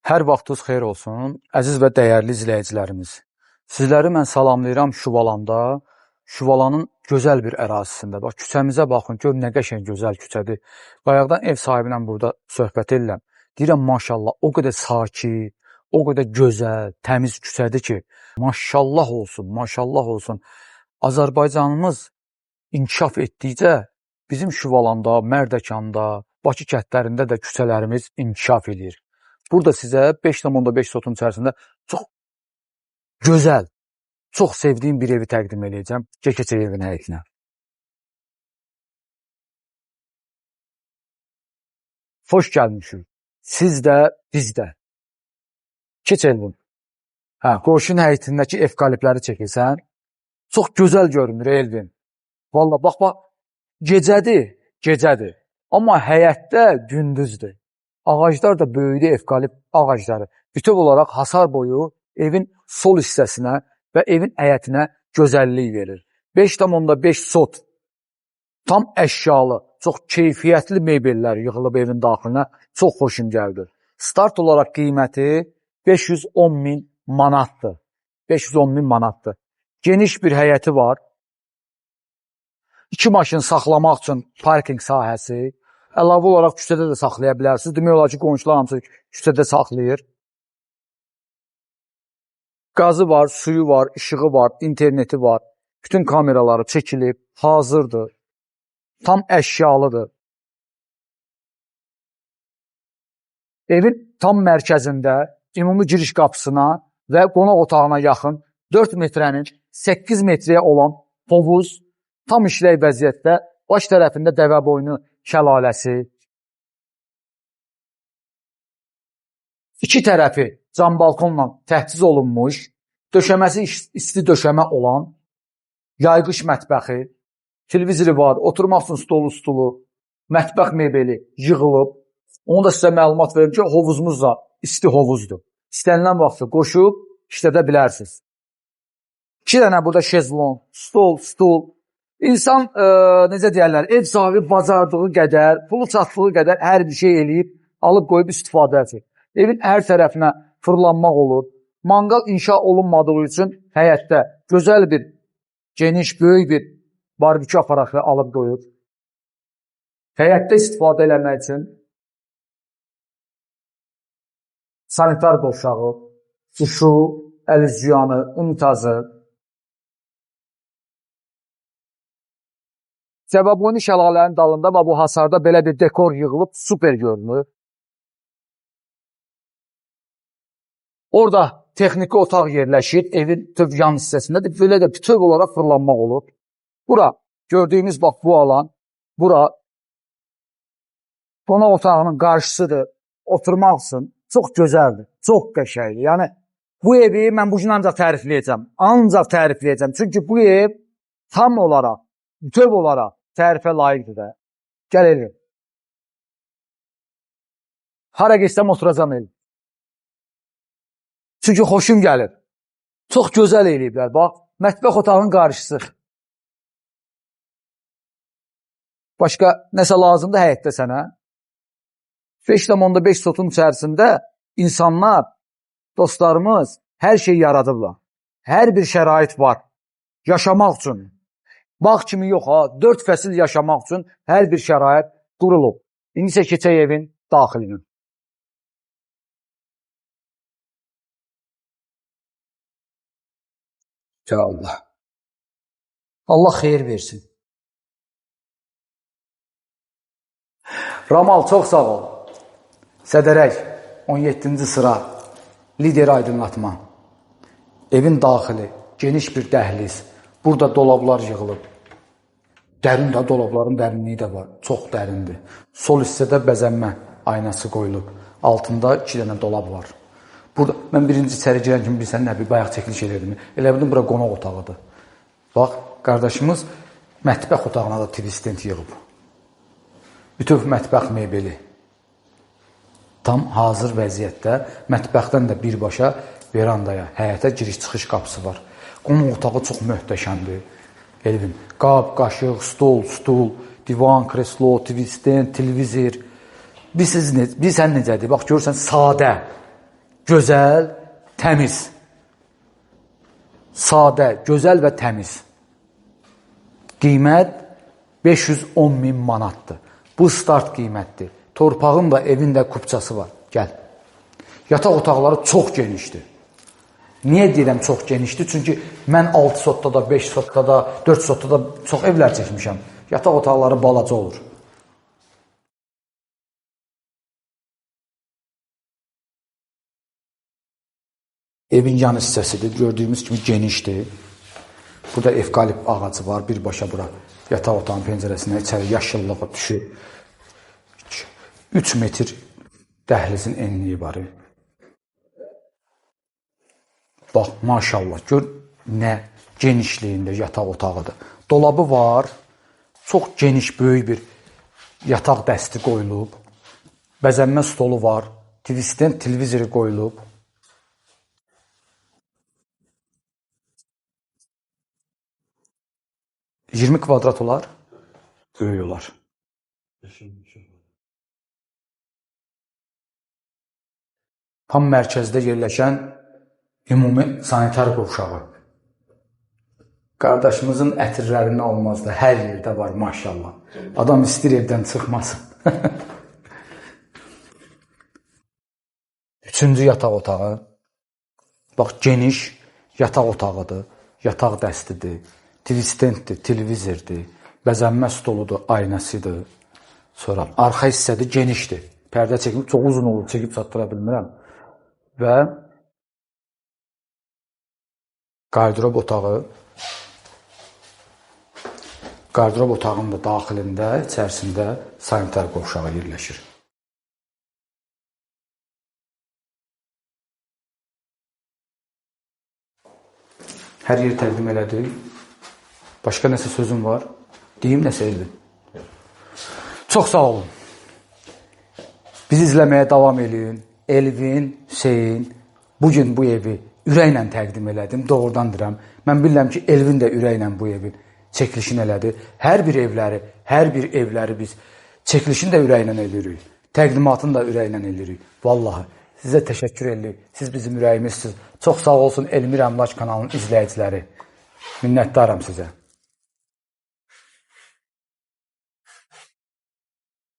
Hər vaxtınız xeyir olsun, əziz və dəyərli izləyicilərimiz. Sizləri mən salamlayıram Şuvalanda, Şuvalanın gözəl bir ərazisində. Bax, küçəmizə baxın, gör nə qəşəng gözəl küçədir. Bayaqdan ev sahibi ilə burada söhbət edirəm. Deyirəm, maşallah, o qədər sakit, o qədər gözəl, təmiz küçədir ki, maşallah olsun, maşallah olsun. Azərbaycanımız inkişaf etdikcə bizim Şuvalanda, Mərdəkanda, Bakı kəndlərində də küçələrimiz inkişaf edir. Burada sizə 5.5 sotun içərisində çox gözəl, çox sevdiyim bir evi təqdim edəcəm. Keçək evin həyətinə. Xoş gəlmişik. Siz də, biz də. Keç Elvin. Qoşun həyətindəki evkalipləri çəkirsən. Çox gözəl görünür Elvin. Vallahi bax, gecədir. Amma həyətdə gündüzdür. Ağaclar da böyüdü, evkalip ağacları. Bütöv olaraq hasar boyu evin sol hissəsinə və evin həyətinə gözəllik verir. 5.5 sot, tam əşyalı, çox keyfiyyətli mebellər yığılıb evin daxilinə, çox xoşum gəldi. Start olaraq qiyməti 510.000 manatdır. 510.000 manatdır. Geniş bir həyəti var. 2 maşın saxlamaq üçün parking sahəsi. Əlavə olaraq küçədə də saxlaya bilərsiniz. Demək olar ki, qonşular hamısı küçədə saxlayır. Qazı var, suyu var, işığı var, interneti var. Bütün kameraları çəkilib, hazırdır. Tam əşyalıdır. Evin tam mərkəzində ümumi giriş qapısına və qonaq otağına yaxın 4 metrənin 8 metrəyə olan hovuz tam işlək vəziyyətdə. Baş tərəfində Dəvəboynu şəlaləsi. İki tərəfi cam balkonla təchiz olunmuş, döşəməsi isti döşəmə olan, yayğış mətbəxi, televizoru var, oturmaq üçün stulu, mətbəx mebeli yığılıb. Onu da sizə məlumat verim ki, hovuzumuz da isti hovuzdur. İstənilən vaxtı qoşub işlədə bilərsiniz. 2 dənə burada şezlong, stul. İnsan, necə deyərlər, ev sahibi bacardığı qədər, pulu çatdığı qədər hər bir şey eləyib, alıb qoyub istifadə edir. Evin hər tərəfinə fırlanmaq olur. Manqal inşa olunmadığı üçün həyətdə gözəl bir, geniş, böyük bir barbekü aparatı alıb qoyub. Həyətdə istifadə eləmək üçün sanitar qovşağı, duşu, əl-üzüyanı, unitazı. Dəvəboynu şəlalənin dalında bu hasarda belə bir dekor yığılıb, super görünür. Orada texniki otaq yerləşir, evin bütöv yan hissəsində də belə də bütöv olaraq fırlanmaq olur. Bura, gördüyümüz bax bu alan, bura qonaq otağının qarşısıdır, oturmaq üçün çox gözəldir, çox qəşəngdir. Yəni, bu evi mən bugün ancaq tərifləyəcəm. Çünki bu ev tam olaraq, bütöv olaraq tərifə layiqdir də. Gəl eləyim. Hara geçsəm oturacam eləyim. Çünki xoşum gəlir. Çox gözəl eləyiblər. Bax, mətbəx otağının qarşısı. Başqa nəsə lazımdır həyətdə sənə? 5.5 sotun içərisində insanlar, dostlarımız hər şey yaradıblar. Hər bir şərait var. Yaşamaq üçün. Bağ kimi yox ha, 4 fəsil yaşamaq üçün hər bir şərait qurulub. İndi isə keçək evin daxilinə. Ya Allah. Allah xeyir versin. Ramal, çox sağ ol. Sədərək, 17-ci sıra, lider aydınlatma. Evin daxili, geniş bir dəhliz. Burada dolablar yığılıb. Dərin də dolabların dərinliyi də var. Çox dərindir. Sol hissədə bəzənmə aynası qoyulub. Altında 2 dənə dolab var. Burada mən birinci içəri girən kimi bilsən nə bir bayaq çəkiliş edirdim. Elə bildim bura qonaq otağıdır. Bax, qardaşımız mətbəx otağına da tvistent yığıb. Bütöv mətbəx mebeli. Tam hazır vəziyyətdə. Mətbəxdən də birbaşa verandaya, həyətə giriş-çıxış qapısı var. Qonaq otağı çox möhtəşəmdir. Elvin, qab, qaşıq, stul, divan, kreslo, tvistent, televizor. Bilsən necədir? Bax, görürsən, sadə. gözəl, təmiz. Sadə, gözəl və təmiz. Qiymət 510.000 manatdır. Bu start qiymətdir. Torpağın da, evin də kupçası var. Gəl. Yataq otaqları çox genişdir. Niyə deyirəm çox genişdir? Çünki mən 6 sotda da, 5 sotda da, 4 sotda da çox evlər çəkmişəm. Yataq otaqları balaca olur. Evin yan hissəsidir. Gördüyümüz kimi genişdir. Burada evkalip ağacı var. Birbaşa bura yataq otağın pəncərəsinə içəri yaşıllığa düşür. 3 metr dəhlizin enliyi var. Bax, maşallah, gör nə genişliyində yataq otağıdır. Dolabı var, çox geniş, böyük bir yataq dəsti qoyulub. Bəzənmə stolu var, tvisten televizori qoyulub. $20 kvadrat olar, böyük olar. Tam mərkəzdə yerləşən ümumi sanitar qovşağı. Qardaşımızın ətirlərindən olmaz da, hər yerdə var, maşallah. Adam istir evdən çıxmasın. Üçüncü yataq otağı. Bax, geniş yataq otağıdır, yataq dəstidir, tvistentdir, televizordur, bəzənmə stoludur, aynasıdır. Sonra arxa hissədir, genişdir. Pərdə çəkilib, çox uzun olur, çəkib çatdıra bilmirəm. Və qardirob otağı. Qardirob otağının da daxilində, içərisində sanitar qovşağı yerləşir. Hər yeri təqdim elədik. Başqa nəsə sözüm var? Deyim nəsə Elvin? Çox sağ olun. Bizi izləməyə davam edin. Elvin, Hüseyin, bugün bu evi ürəklə təqdim elədim. Doğrudan deyirəm. Mən bilirəm ki, Elvin də ürəklə bu evin çəkilişini elədi. Hər bir evləri biz çəkilişini də ürəklə edirik. Təqdimatını da ürəklə edirik. Vallahi sizə təşəkkür edirik. Siz bizim ürəyimizsiniz. Çox sağ olsun Elmir Əmlak kanalının izləyiciləri. Minnətdaram sizə.